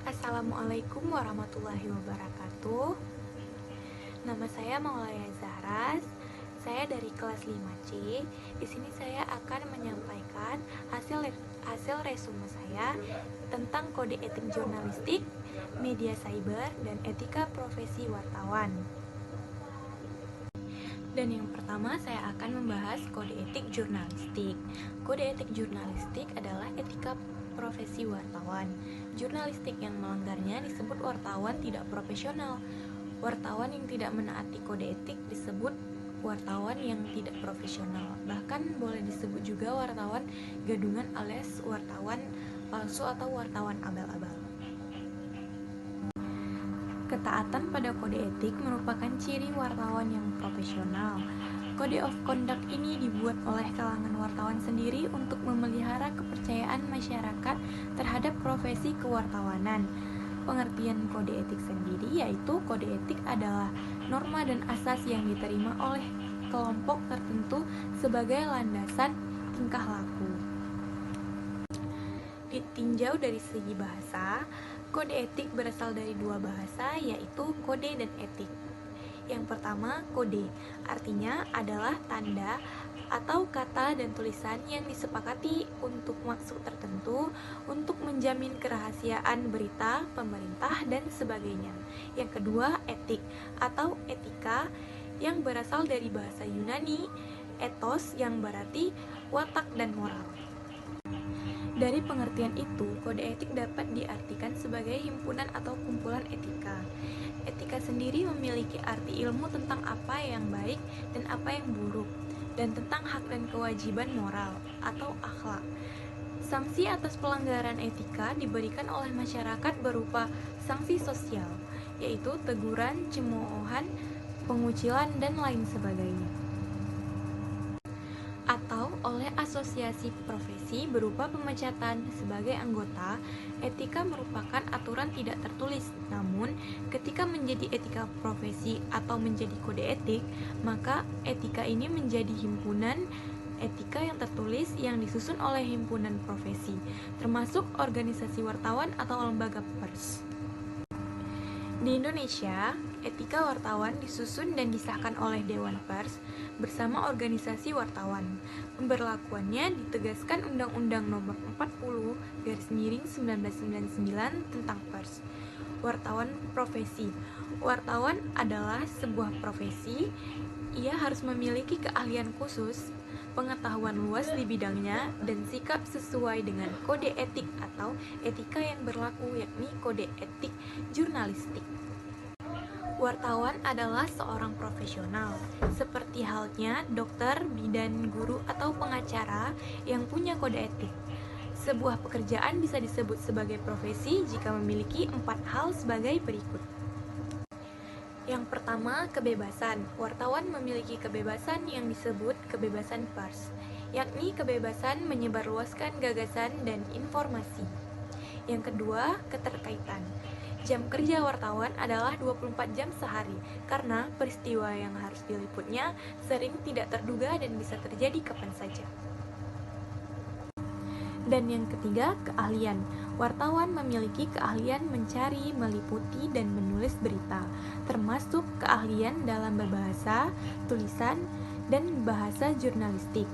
Assalamualaikum warahmatullahi wabarakatuh. Nama saya Maulaya Zahras. Saya dari kelas 5C. Di sini saya akan menyampaikan hasil resume saya tentang kode etik jurnalistik, media cyber, dan etika profesi wartawan. Dan yang pertama saya akan membahas kode etik jurnalistik. Kode etik jurnalistik adalah etika profesi wartawan. Jurnalistik yang melanggarnya disebut wartawan tidak profesional. Wartawan yang tidak menaati kode etik disebut wartawan yang tidak profesional. Bahkan boleh disebut juga wartawan gadungan alias wartawan palsu atau wartawan abal-abal. Ketaatan pada kode etik merupakan ciri wartawan yang profesional. Kode of Conduct ini dibuat oleh kalangan wartawan sendiri untuk memelihara kepercayaan masyarakat terhadap profesi kewartawanan. Pengertian kode etik sendiri yaitu kode etik adalah norma dan asas yang diterima oleh kelompok tertentu sebagai landasan tingkah laku. Ditinjau dari segi bahasa, kode etik berasal dari dua bahasa, yaitu kode dan etik. Yang pertama, kode, artinya adalah tanda atau kata dan tulisan yang disepakati untuk maksud tertentu untuk menjamin kerahasiaan berita, pemerintah, dan sebagainya. Yang kedua, etik atau etika yang berasal dari bahasa Yunani, ethos yang berarti watak dan moral. Dari pengertian itu, kode etik dapat diartikan sebagai himpunan atau kumpulan etika. Etika sendiri memiliki arti ilmu tentang apa yang baik dan apa yang buruk, dan tentang hak dan kewajiban moral atau akhlak. Sanksi atas pelanggaran etika diberikan oleh masyarakat berupa sanksi sosial, yaitu teguran, cemoohan, pengucilan, dan lain sebagainya, atau oleh asosiasi profesi berupa pemecatan sebagai anggota. Etika merupakan aturan tidak tertulis, namun ketika menjadi etika profesi atau menjadi kode etik, maka etika ini menjadi himpunan etika yang tertulis yang disusun oleh himpunan profesi, termasuk organisasi wartawan atau lembaga pers. Di Indonesia, etika wartawan disusun dan disahkan oleh Dewan Pers bersama organisasi wartawan. Pemberlakuannya ditegaskan Undang-Undang Nomor 40/1999 tentang pers. Wartawan profesi. Wartawan adalah sebuah profesi. Ia harus memiliki keahlian khusus, pengetahuan luas di bidangnya, dan sikap sesuai dengan kode etik atau etika yang berlaku, yakni kode etik jurnalistik. Wartawan adalah seorang profesional, seperti halnya dokter, bidan, guru, atau pengacara yang punya kode etik. Sebuah pekerjaan bisa disebut sebagai profesi jika memiliki 4 hal sebagai berikut. Yang pertama, kebebasan. Wartawan memiliki kebebasan yang disebut kebebasan pers, yakni kebebasan menyebarluaskan gagasan dan informasi. Yang kedua, keterkaitan. Jam kerja wartawan adalah 24 jam sehari, karena peristiwa yang harus diliputnya sering tidak terduga dan bisa terjadi kapan saja. Dan yang ketiga, keahlian. Wartawan memiliki keahlian mencari, meliputi, dan menulis berita, termasuk keahlian dalam berbahasa, tulisan, dan bahasa jurnalistik.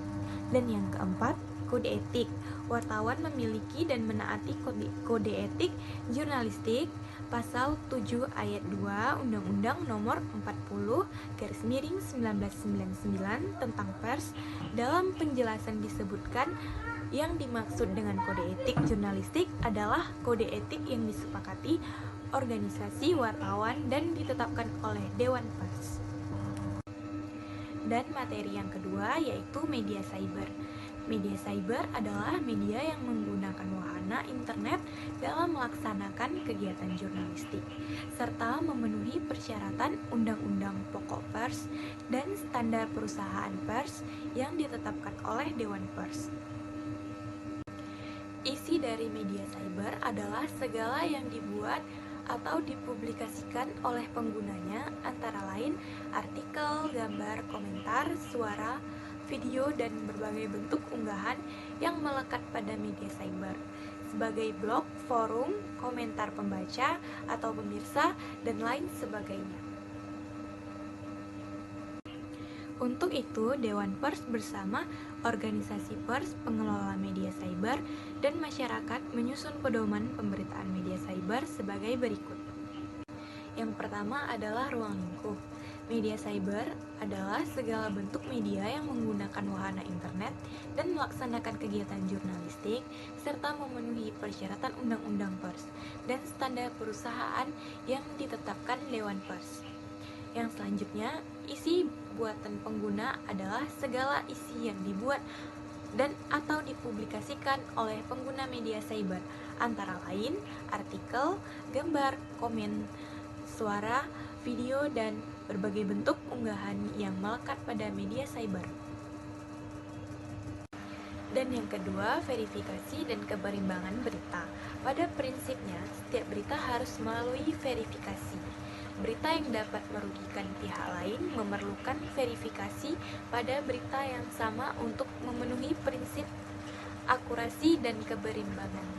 Dan yang keempat, kode etik. Wartawan memiliki dan menaati kode etik jurnalistik Pasal 7 ayat 2 Undang-Undang Nomor 40/1999 tentang pers. Dalam penjelasan disebutkan yang dimaksud dengan kode etik jurnalistik adalah kode etik yang disepakati organisasi wartawan dan ditetapkan oleh Dewan Pers. Dan materi yang kedua yaitu media cyber. Media cyber adalah media yang menggunakan wahana internet dalam melaksanakan kegiatan jurnalistik, serta memenuhi persyaratan Undang-Undang Pokok Pers dan standar perusahaan pers yang ditetapkan oleh Dewan Pers. Isi dari media cyber adalah segala yang dibuat atau dipublikasikan oleh penggunanya, antara lain artikel, gambar, komentar, suara, video, dan berbagai bentuk unggahan yang melekat pada media cyber. sebagai blog, forum, komentar pembaca atau pemirsa, dan lain sebagainya. Untuk itu, Dewan Pers bersama organisasi pers, pengelola media cyber, dan masyarakat menyusun pedoman pemberitaan media cyber sebagai berikut. Yang pertama adalah ruang lingkup. Media cyber adalah segala bentuk media yang menggunakan wahana internet dan melaksanakan kegiatan jurnalistik serta memenuhi persyaratan Undang-Undang Pers dan standar perusahaan yang ditetapkan Dewan Pers. Yang selanjutnya, isi buatan pengguna adalah segala isi yang dibuat dan atau dipublikasikan oleh pengguna media cyber, antara lain artikel, gambar, komen, suara, video, dan berbagai bentuk unggahan yang melekat pada media cyber. Dan yang kedua, verifikasi dan keberimbangan berita. Pada prinsipnya, setiap berita harus melalui verifikasi. Berita yang dapat merugikan pihak lain memerlukan verifikasi pada berita yang sama untuk memenuhi prinsip akurasi dan keberimbangan.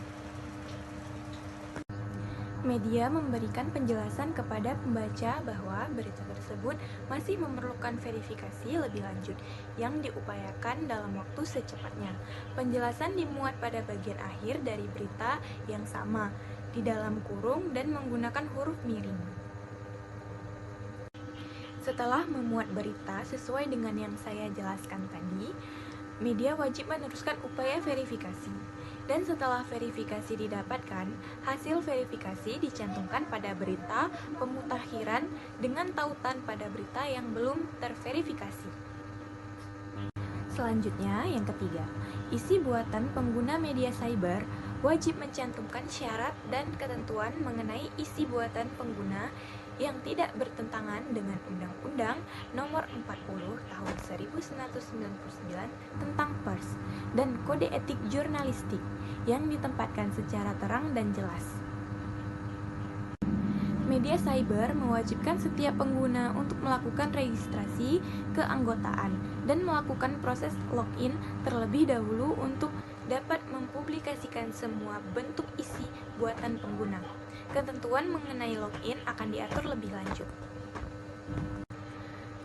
Media memberikan penjelasan kepada pembaca bahwa berita tersebut masih memerlukan verifikasi lebih lanjut yang diupayakan dalam waktu secepatnya. Penjelasan dimuat pada bagian akhir dari berita yang sama, di dalam kurung dan menggunakan huruf miring. Setelah memuat berita sesuai dengan yang saya jelaskan tadi, media wajib meneruskan upaya verifikasi. Dan setelah verifikasi didapatkan, hasil verifikasi dicantumkan pada berita pemutakhiran dengan tautan pada berita yang belum terverifikasi. Selanjutnya, yang ketiga, isi buatan pengguna media cyber wajib mencantumkan syarat dan ketentuan mengenai isi buatan pengguna yang tidak bertentangan dengan Undang-Undang Nomor 40 Tahun 1999 tentang Pers dan Kode Etik Jurnalistik yang ditempatkan secara terang dan jelas. Media cyber mewajibkan setiap pengguna untuk melakukan registrasi keanggotaan dan melakukan proses login terlebih dahulu untuk dapat mempublikasikan semua bentuk isi buatan pengguna. Ketentuan mengenai login akan diatur lebih lanjut.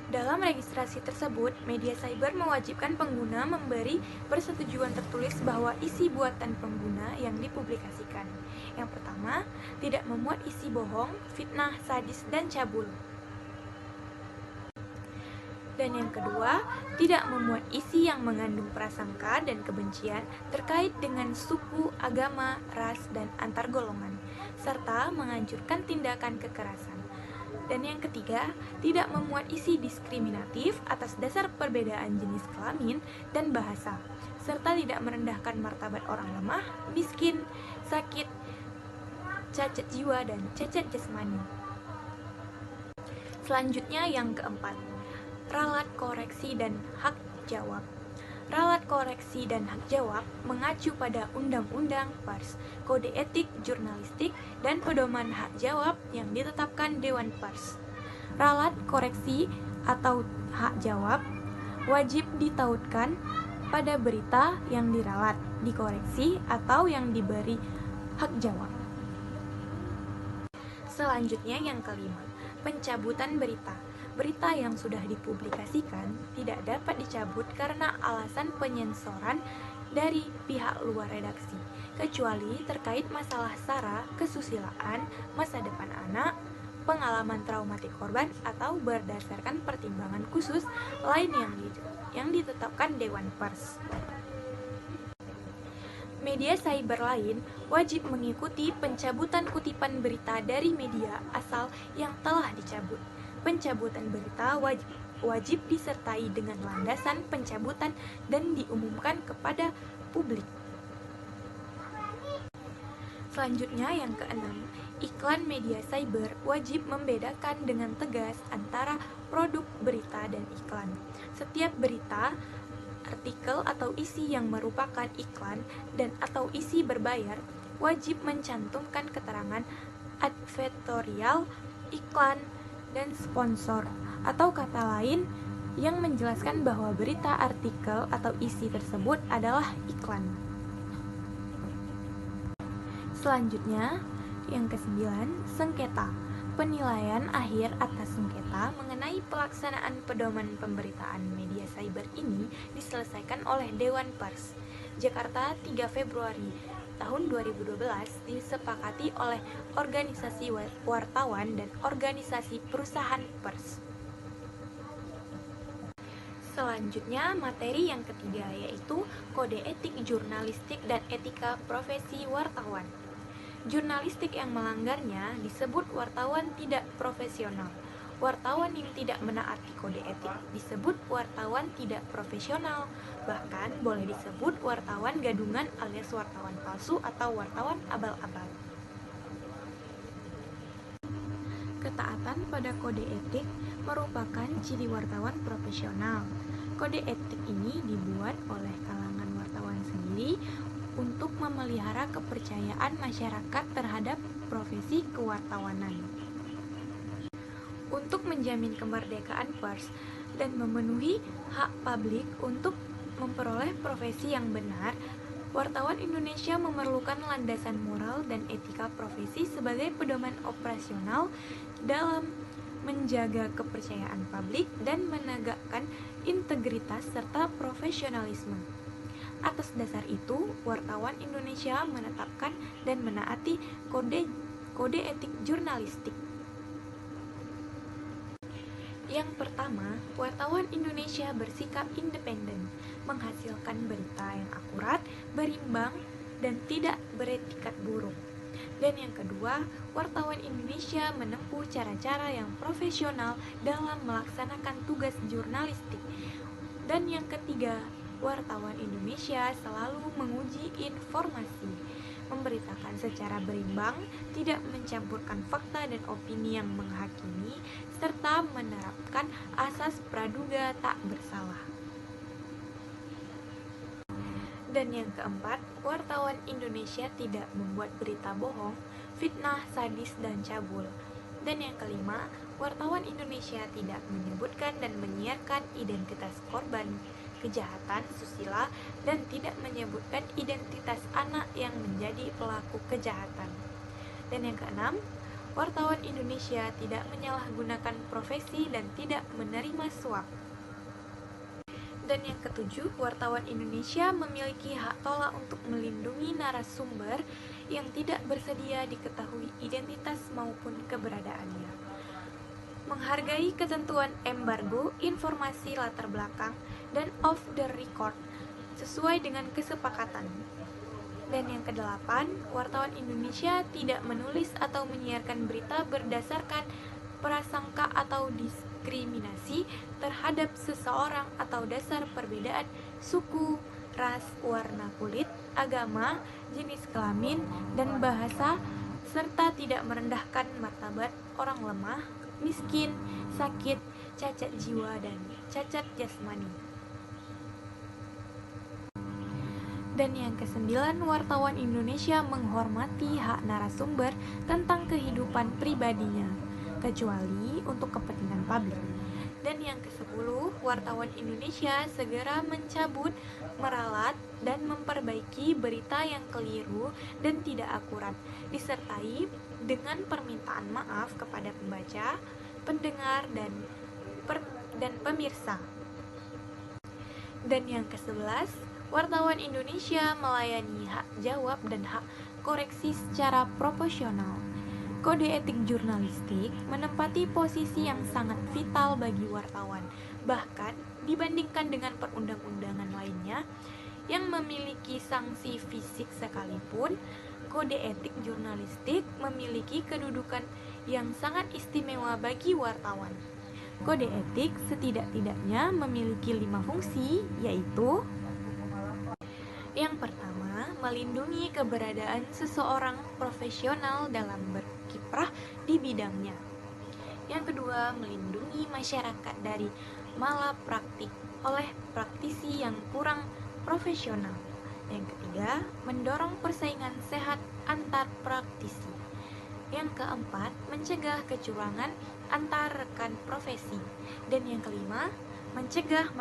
Dalam registrasi tersebut, media cyber mewajibkan pengguna memberi persetujuan tertulis bahwa isi buatan pengguna yang dipublikasikan. Yang pertama, tidak memuat isi bohong, fitnah, sadis, dan cabul. Dan yang kedua, tidak memuat isi yang mengandung prasangka dan kebencian terkait dengan suku, agama, ras, dan antar golongan, serta menganjurkan tindakan kekerasan. Dan yang ketiga, tidak memuat isi diskriminatif atas dasar perbedaan jenis kelamin dan bahasa, serta tidak merendahkan martabat orang lemah, miskin, sakit, cacat jiwa, dan cacat jasmani. Selanjutnya yang keempat, ralat koreksi dan hak jawab. Ralat koreksi dan hak jawab mengacu pada Undang-Undang Pers, Kode Etik Jurnalistik, dan pedoman hak jawab yang ditetapkan Dewan Pers. Ralat koreksi atau hak jawab wajib ditautkan pada berita yang diralat, dikoreksi, atau yang diberi hak jawab. Selanjutnya yang kelima, pencabutan berita. Berita yang sudah dipublikasikan tidak dapat dicabut karena alasan penyensoran dari pihak luar redaksi, kecuali terkait masalah SARA, kesusilaan, masa depan anak, pengalaman traumatik korban, atau berdasarkan pertimbangan khusus lain yang ditetapkan Dewan Pers. Media cyber lain wajib mengikuti pencabutan kutipan berita dari media asal yang telah dicabut. Pencabutan berita wajib disertai dengan landasan pencabutan dan diumumkan kepada publik. Selanjutnya yang keenam, iklan media cyber wajib membedakan dengan tegas antara produk berita dan iklan. Setiap berita, artikel atau isi yang merupakan iklan dan atau isi berbayar wajib mencantumkan keterangan advertorial, iklan, dan sponsor, atau kata lain yang menjelaskan bahwa berita, artikel, atau isi tersebut adalah iklan. Selanjutnya, yang kesembilan, sengketa. Penilaian akhir atas sengketa mengenai pelaksanaan pedoman pemberitaan media cyber ini diselesaikan oleh Dewan Pers. Jakarta, 3 Februari tahun 2012, disepakati oleh organisasi wartawan dan organisasi perusahaan pers. Selanjutnya, materi yang ketiga yaitu kode etik jurnalistik dan etika profesi wartawan. Jurnalistik yang melanggarnya disebut wartawan tidak profesional. Wartawan yang tidak menaati kode etik disebut wartawan tidak profesional. Bahkan boleh disebut wartawan gadungan alias wartawan palsu atau wartawan abal-abal. Ketaatan pada kode etik merupakan ciri wartawan profesional. Kode etik ini dibuat oleh kalangan wartawan sendiri untuk memelihara kepercayaan masyarakat terhadap profesi kewartawanan. Untuk menjamin kemerdekaan pers dan memenuhi hak publik untuk memperoleh profesi yang benar, wartawan Indonesia memerlukan landasan moral dan etika profesi sebagai pedoman operasional dalam menjaga kepercayaan publik dan menegakkan integritas serta profesionalisme. Atas dasar itu, wartawan Indonesia menetapkan dan menaati kode etik jurnalistik. Yang pertama, wartawan Indonesia bersikap independen, menghasilkan berita yang akurat, berimbang, dan tidak beretikat buruk. Dan yang kedua, wartawan Indonesia menempuh cara-cara yang profesional dalam melaksanakan tugas jurnalistik. Dan yang ketiga, wartawan Indonesia selalu menguji informasi, memberitakan secara berimbang, tidak mencampurkan fakta dan opini yang menghakimi, serta menerapkan asas praduga tak bersalah. Dan yang keempat, wartawan Indonesia tidak membuat berita bohong, fitnah, sadis, dan cabul. Dan yang kelima, wartawan Indonesia tidak menyebutkan dan menyiarkan identitas korban kejahatan susila dan tidak menyebutkan identitas anak yang menjadi pelaku kejahatan. Dan yang keenam, wartawan Indonesia tidak menyalahgunakan profesi dan tidak menerima suap. Dan yang ketujuh, wartawan Indonesia memiliki hak tolak untuk melindungi narasumber yang tidak bersedia diketahui identitas maupun keberadaannya. Menghargai ketentuan embargo informasi latar belakang dan off the record sesuai dengan kesepakatan. Dan yang kedelapan, wartawan Indonesia tidak menulis atau menyiarkan berita berdasarkan prasangka atau diskriminasi terhadap seseorang atau dasar perbedaan suku, ras, warna kulit, agama, jenis kelamin, dan bahasa, serta tidak merendahkan martabat orang lemah, miskin, sakit, cacat jiwa, dan cacat jasmani. Dan yang kesembilan, wartawan Indonesia menghormati hak narasumber tentang kehidupan pribadinya, kecuali untuk kepentingan publik. Dan yang ke-10, wartawan Indonesia segera mencabut, meralat, dan memperbaiki berita yang keliru dan tidak akurat, disertai dengan permintaan maaf kepada pembaca, pendengar, dan pemirsa. Dan yang ke-11, wartawan Indonesia melayani hak jawab dan hak koreksi secara proporsional. Kode etik jurnalistik menempati posisi yang sangat vital bagi wartawan, bahkan dibandingkan dengan perundang-undangan lainnya yang memiliki sanksi fisik sekalipun. Kode etik jurnalistik memiliki kedudukan yang sangat istimewa bagi wartawan. Kode etik setidak-tidaknya memiliki 5 fungsi, yaitu: yang pertama, melindungi keberadaan seseorang profesional dalam berkiprah di bidangnya. Yang kedua, melindungi masyarakat dari malapraktik oleh praktisi yang kurang profesional. Yang ketiga, mendorong persaingan sehat antar praktisi. Yang keempat, mencegah kecurangan antar rekan profesi. Dan yang kelima, mencegah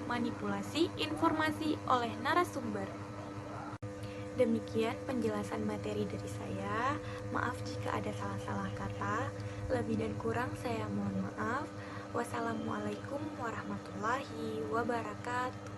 manipulasi informasi oleh narasumber. Demikian penjelasan materi dari saya. Maaf jika ada salah-salah kata. Lebih dan kurang saya mohon maaf. Wassalamualaikum warahmatullahi wabarakatuh.